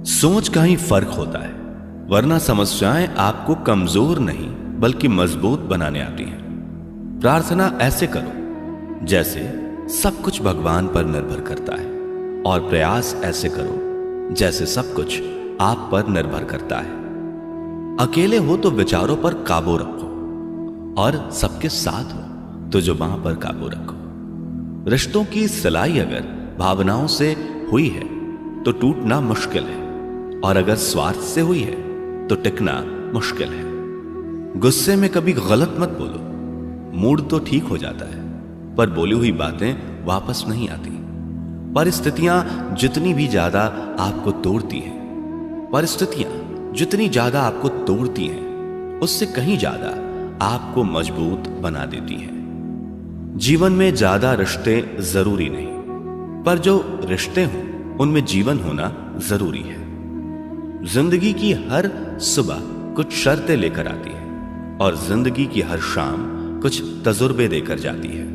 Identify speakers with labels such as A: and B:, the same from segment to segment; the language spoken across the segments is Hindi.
A: सोच का ही फर्क होता है, वरना समस्याएं आपको कमजोर नहीं बल्कि मजबूत बनाने आती हैं। प्रार्थना ऐसे करो जैसे सब कुछ भगवान पर निर्भर करता है, और प्रयास ऐसे करो जैसे सब कुछ आप पर निर्भर करता है। अकेले हो तो विचारों पर काबू रखो, और सबके साथ हो तो जुबान पर काबू रखो। रिश्तों की सिलाई अगर भावनाओं से हुई है तो टूटना मुश्किल है, और अगर स्वार्थ से हुई है तो टिकना मुश्किल है। गुस्से में कभी गलत मत बोलो, मूड तो ठीक हो जाता है पर बोली हुई बातें वापस नहीं आती। परिस्थितियां जितनी भी ज्यादा आपको तोड़ती हैं, परिस्थितियां जितनी ज्यादा आपको तोड़ती हैं, उससे कहीं ज्यादा आपको मजबूत बना देती हैं। जीवन में ज्यादा रिश्ते जरूरी नहीं, पर जो रिश्ते हों उनमें जीवन होना जरूरी है। जिंदगी की हर सुबह कुछ शर्तें लेकर आती है, और जिंदगी की हर शाम कुछ तजुर्बे देकर जाती है।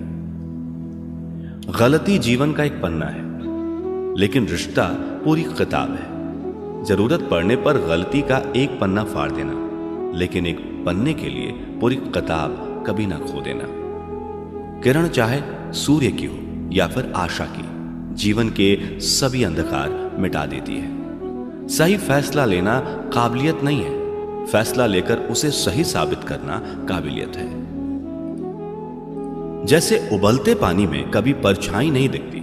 A: गलती जीवन का एक पन्ना है, लेकिन रिश्ता पूरी किताब है। जरूरत पड़ने पर गलती का एक पन्ना फाड़ देना, लेकिन एक पन्ने के लिए पूरी किताब कभी ना खो देना। किरण चाहे सूर्य की हो या फिर आशा की, जीवन के सभी अंधकार मिटा देती है। सही फैसला लेना काबिलियत नहीं है, फैसला लेकर उसे सही साबित करना काबिलियत है। जैसे उबलते पानी में कभी परछाई नहीं दिखती,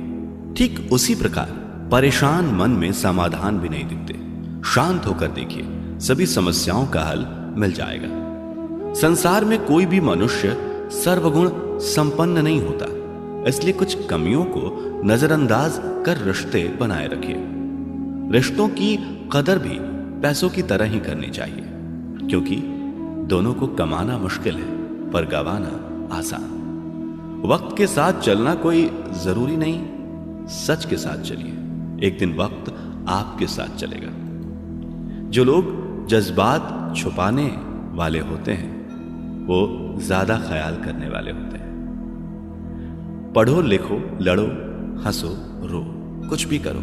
A: ठीक उसी प्रकार परेशान मन में समाधान भी नहीं दिखते। शांत होकर देखिए, सभी समस्याओं का हल मिल जाएगा। संसार में कोई भी मनुष्य सर्वगुण संपन्न नहीं होता, इसलिए कुछ कमियों को नजरअंदाज कर रिश्ते बनाए रखिए। रिश्तों की कदर भी पैसों की तरह ही करनी चाहिए, क्योंकि दोनों को कमाना मुश्किल है पर गंवाना आसान। वक्त के साथ चलना कोई जरूरी नहीं, सच के साथ चलिए, एक दिन वक्त आपके साथ चलेगा। जो लोग जज्बात छुपाने वाले होते हैं वो ज्यादा ख्याल करने वाले होते हैं। पढ़ो लिखो, लड़ो हंसो रो, कुछ भी करो,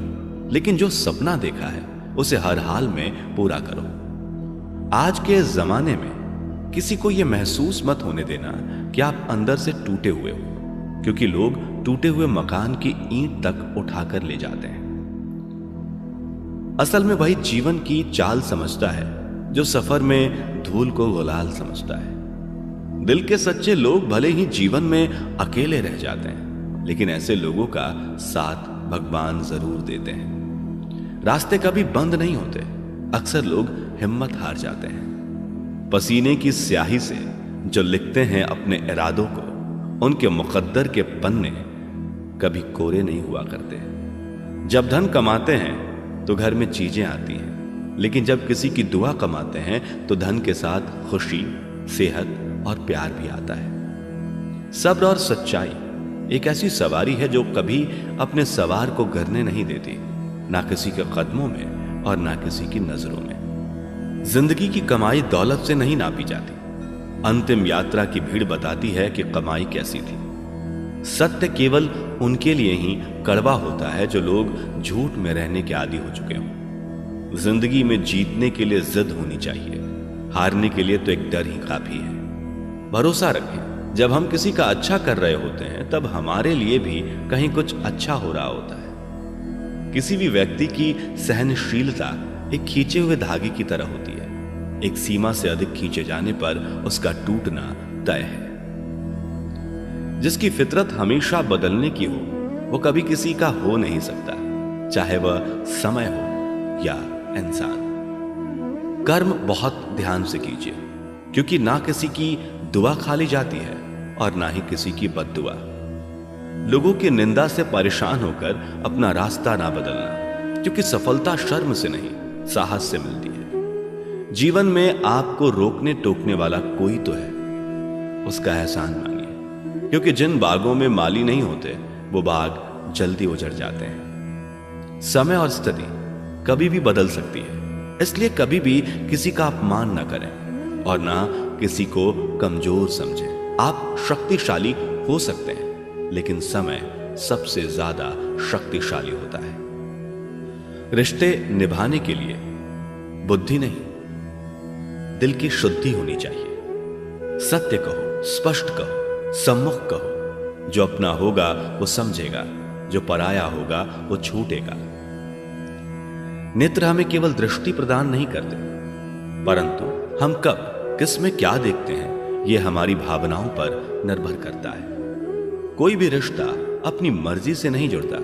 A: लेकिन जो सपना देखा है उसे हर हाल में पूरा करो। आज के जमाने में किसी को यह महसूस मत होने देना कि आप अंदर से टूटे हुए हो, क्योंकि लोग टूटे हुए मकान की ईंट तक उठाकर ले जाते हैं। असल में वही जीवन की चाल समझता है जो सफर में धूल को गुलाल समझता है। दिल के सच्चे लोग भले ही जीवन में अकेले रह जाते हैं, लेकिन ऐसे लोगों का साथ भगवान जरूर देते हैं। रास्ते कभी बंद नहीं होते, अक्सर लोग हिम्मत हार जाते हैं। पसीने की स्याही से जो लिखते हैं अपने इरादों को, उनके मुकद्दर के पन्ने कभी कोरे नहीं हुआ करते। जब धन कमाते हैं तो घर में चीजें आती हैं, लेकिन जब किसी की दुआ कमाते हैं तो धन के साथ खुशी, सेहत और प्यार भी आता है। सब्र और सच्चाई एक ऐसी सवारी है जो कभी अपने सवार को गिरने नहीं देती, ना किसी के कदमों में और ना किसी की नजरों में। जिंदगी की कमाई दौलत से नहीं नापी जाती, अंतिम यात्रा की भीड़ बताती है कि कमाई कैसी थी। सत्य केवल उनके लिए ही कड़वा होता है जो लोग झूठ में रहने के आदी हो चुके हों। जिंदगी में जीतने के लिए जिद होनी चाहिए, हारने के लिए तो एक डर ही काफी है। भरोसा रखें, जब हम किसी का अच्छा कर रहे होते हैं तब हमारे लिए भी कहीं कुछ अच्छा हो रहा होता है। किसी भी व्यक्ति की सहनशीलता एक खींचे हुए धागे की तरह होती है, एक सीमा से अधिक खींचे जाने पर उसका टूटना तय है। जिसकी फितरत हमेशा बदलने की हो वो कभी किसी का हो नहीं सकता, चाहे वह समय हो या इंसान। कर्म बहुत ध्यान से कीजिए, क्योंकि ना किसी की दुआ खाली जाती है और ना ही किसी की बद्दुआ। लोगों की निंदा से परेशान होकर अपना रास्ता ना बदलना, क्योंकि सफलता शर्म से नहीं साहस से मिलती है। जीवन में आपको रोकने टोकने वाला कोई तो है, उसका एहसान मानिए, क्योंकि जिन बागों में माली नहीं होते वो बाग जल्दी उजड़ जाते हैं। समय और स्थिति कभी भी बदल सकती है, इसलिए कभी भी किसी का अपमान ना करें और ना किसी को कमजोर समझें। आप शक्तिशाली हो सकते हैं, लेकिन समय सबसे ज्यादा शक्तिशाली होता है। रिश्ते निभाने के लिए बुद्धि नहीं, दिल की शुद्धि होनी चाहिए। सत्य कहो, स्पष्ट कहो, सम्मुख कहो। जो अपना होगा वो समझेगा, जो पराया होगा वो छूटेगा। नेत्र हमें केवल दृष्टि प्रदान नहीं करते, परंतु हम कब किस में क्या देखते हैं यह हमारी भावनाओं पर निर्भर करता है। कोई भी रिश्ता अपनी मर्जी से नहीं जुड़ता,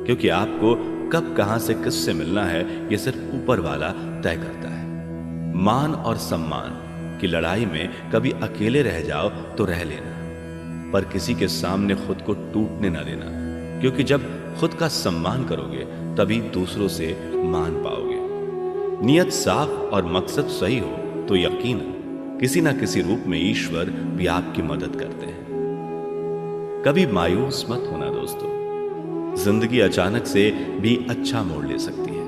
A: क्योंकि आपको कब कहां से किससे मिलना है यह सिर्फ ऊपर वाला तय करता है। मान और सम्मान की लड़ाई में कभी अकेले रह जाओ तो रह लेना, पर किसी के सामने खुद को टूटने ना देना, क्योंकि जब खुद का सम्मान करोगे तभी दूसरों से मान पाओगे। नियत साफ और मकसद सही हो तो यकीनन किसी ना किसी रूप में ईश्वर भी आपकी मदद करते हैं। कभी मायूस मत होना दोस्तों, जिंदगी अचानक से भी अच्छा मोड़ ले सकती है।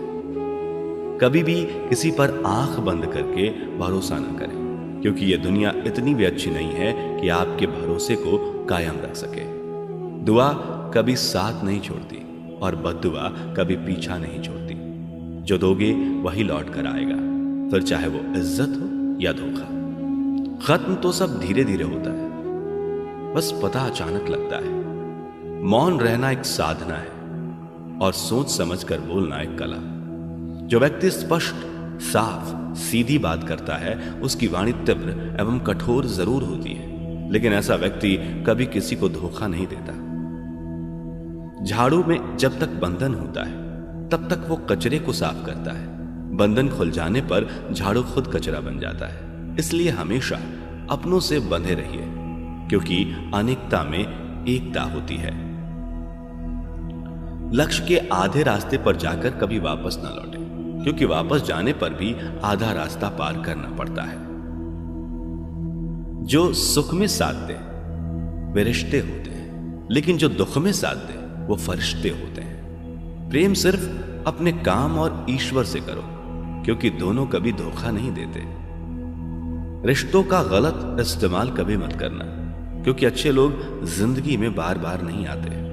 A: कभी भी किसी पर आंख बंद करके भरोसा न करें, क्योंकि यह दुनिया इतनी भी अच्छी नहीं है कि आपके भरोसे को कायम रख सके। दुआ कभी साथ नहीं छोड़ती और बद्दुआ कभी पीछा नहीं छोड़ती। जो दोगे वही लौट कर आएगा, फिर चाहे वो इज्जत हो या धोखा। खत्म तो सब धीरे धीरे होता है, बस पता अचानक लगता है। मौन रहना एक साधना है और सोच समझकर बोलना एक कला। जो व्यक्ति स्पष्ट, साफ, सीधी बात करता है उसकी वाणी तीव्र एवं कठोर जरूर होती है, लेकिन ऐसा व्यक्ति कभी किसी को धोखा नहीं देता। झाड़ू में जब तक बंधन होता है तब तक वो कचरे को साफ करता है। बंधन खुल जाने पर झाड़ू खुद कचरा बन जाता है। इसलिए हमेशा अपनों से बंधे रहिए, क्योंकि अनेकता में एकता होती है। लक्ष्य के आधे रास्ते पर जाकर कभी वापस ना लौटे, क्योंकि वापस जाने पर भी आधा रास्ता पार करना पड़ता है। जो सुख में साथ दे वे रिश्ते होते हैं, लेकिन जो दुख में साथ दे वो फरिश्ते होते हैं। प्रेम सिर्फ अपने काम और ईश्वर से करो, क्योंकि दोनों कभी धोखा नहीं देते। रिश्तों का गलत इस्तेमाल कभी मत करना, क्योंकि अच्छे लोग जिंदगी में बार बार नहीं आते।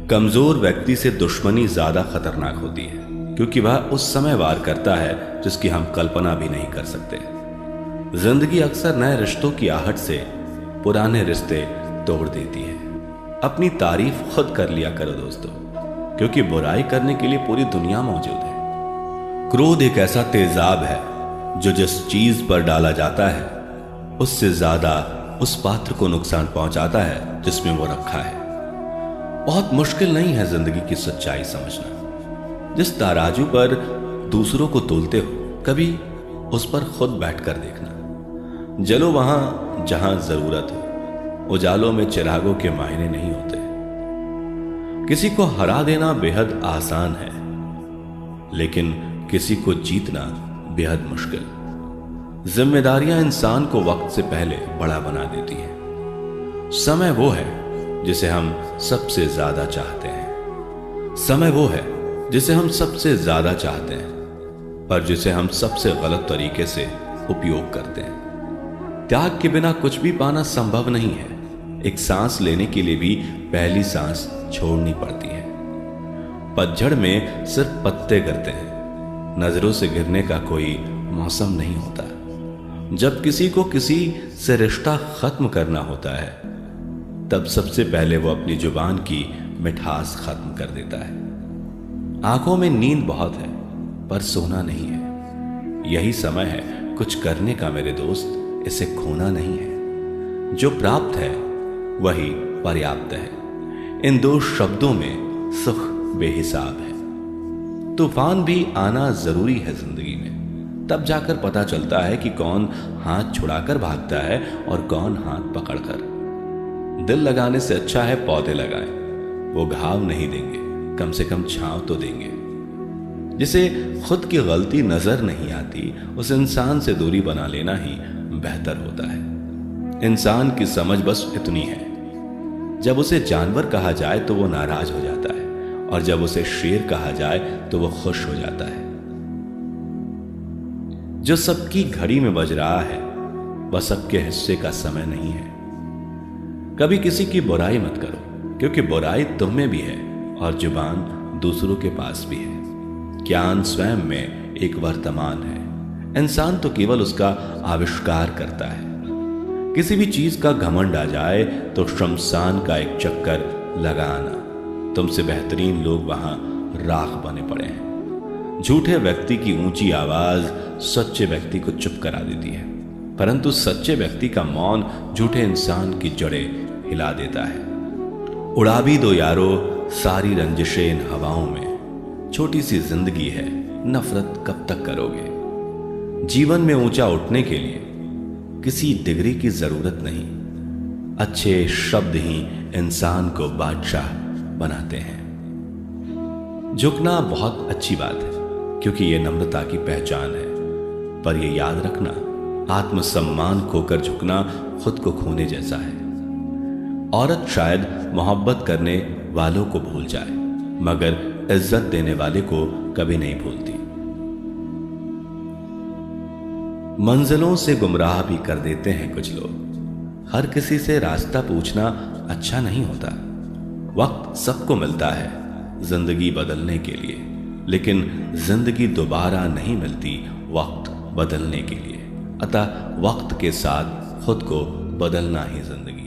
A: कमजोर व्यक्ति से दुश्मनी ज्यादा खतरनाक होती है, क्योंकि वह उस समय वार करता है जिसकी हम कल्पना भी नहीं कर सकते। जिंदगी अक्सर नए रिश्तों की आहट से पुराने रिश्ते तोड़ देती है। अपनी तारीफ खुद कर लिया करो दोस्तों, क्योंकि बुराई करने के लिए पूरी दुनिया मौजूद है। क्रोध एक ऐसा तेजाब है जो जिस चीज पर डाला जाता है उससे ज्यादा उस पात्र को नुकसान पहुंचाता है जिसमें वो रखा है। बहुत मुश्किल नहीं है जिंदगी की सच्चाई समझना। जिस तराजू पर दूसरों को तोलते हो कभी उस पर खुद बैठकर देखना। जलो वहां जहां जरूरत हो, उजालों में चिरागों के मायने नहीं होते। किसी को हरा देना बेहद आसान है, लेकिन किसी को जीतना बेहद मुश्किल। जिम्मेदारियां इंसान को वक्त से पहले बड़ा बना देती हैं। समय वो है जिसे हम सबसे ज्यादा चाहते हैं। समय वो है जिसे हम सबसे ज्यादा चाहते हैं, पर जिसे हम सबसे गलत तरीके से उपयोग करते हैं। त्याग के बिना कुछ भी पाना संभव नहीं है। एक सांस लेने के लिए भी पहली सांस छोड़नी पड़ती है। पतझड़ में सिर्फ पत्ते गिरते हैं, नजरों से गिरने का कोई मौसम नहीं होता। जब किसी को किसी से रिश्ता खत्म करना होता है तब सबसे पहले वो अपनी जुबान की मिठास खत्म कर देता है। आंखों में नींद बहुत है पर सोना नहीं है। यही समय है कुछ करने का मेरे दोस्त, इसे खोना नहीं है। जो प्राप्त है वही पर्याप्त है। इन दो शब्दों में सुख बेहिसाब है। तूफान भी आना जरूरी है जिंदगी में, तब जाकर पता चलता है कि कौन हाथ छुड़ाकर भागता है और कौन हाथ पकड़कर। दिल लगाने से अच्छा है पौधे लगाएं। वो घाव नहीं देंगे, कम से कम छांव तो देंगे। जिसे खुद की गलती नजर नहीं आती उस इंसान से दूरी बना लेना ही बेहतर होता है। इंसान की समझ बस इतनी है, जब उसे जानवर कहा जाए तो वो नाराज हो जाता है, और जब उसे शेर कहा जाए तो वो खुश हो जाता है। जो सबकी घड़ी में बज रहा है वह सबके हिस्से का समय नहीं है। कभी किसी की बुराई मत करो, क्योंकि बुराई तुम में भी है और जुबान दूसरों के पास भी है। ज्ञान स्वयं में एक वर्तमान है। इंसान तो केवल उसका आविष्कार करता है। किसी भी चीज का घमंड आ जाए तो शमशान का एक चक्कर लगाना। तुमसे बेहतरीन लोग वहां राख बने पड़े हैं। झूठे व्यक्ति की ऊंची आवाज सच्चे व्यक्ति को चुप करा देती है, परंतु सच्चे व्यक्ति का मौन झूठे इंसान की जड़ें हिला देता है। उड़ा भी दो यारो सारी रंजिशें इन हवाओं में, छोटी सी जिंदगी है, नफरत कब तक करोगे। जीवन में ऊंचा उठने के लिए किसी डिग्री की जरूरत नहीं, अच्छे शब्द ही इंसान को बादशाह बनाते हैं। झुकना बहुत अच्छी बात है, क्योंकि यह नम्रता की पहचान है, पर यह याद रखना, आत्मसम्मान खोकर झुकना खुद को खोने जैसा है। औरत शायद मोहब्बत करने वालों को भूल जाए, मगर इज्जत देने वाले को कभी नहीं भूलती। मंजिलों से गुमराह भी कर देते हैं कुछ लोग। हर किसी से रास्ता पूछना अच्छा नहीं होता। वक्त सबको मिलता है जिंदगी बदलने के लिए, लेकिन जिंदगी दोबारा नहीं मिलती वक्त बदलने के लिए। अतः वक्त के साथ खुद को बदलना ही जिंदगी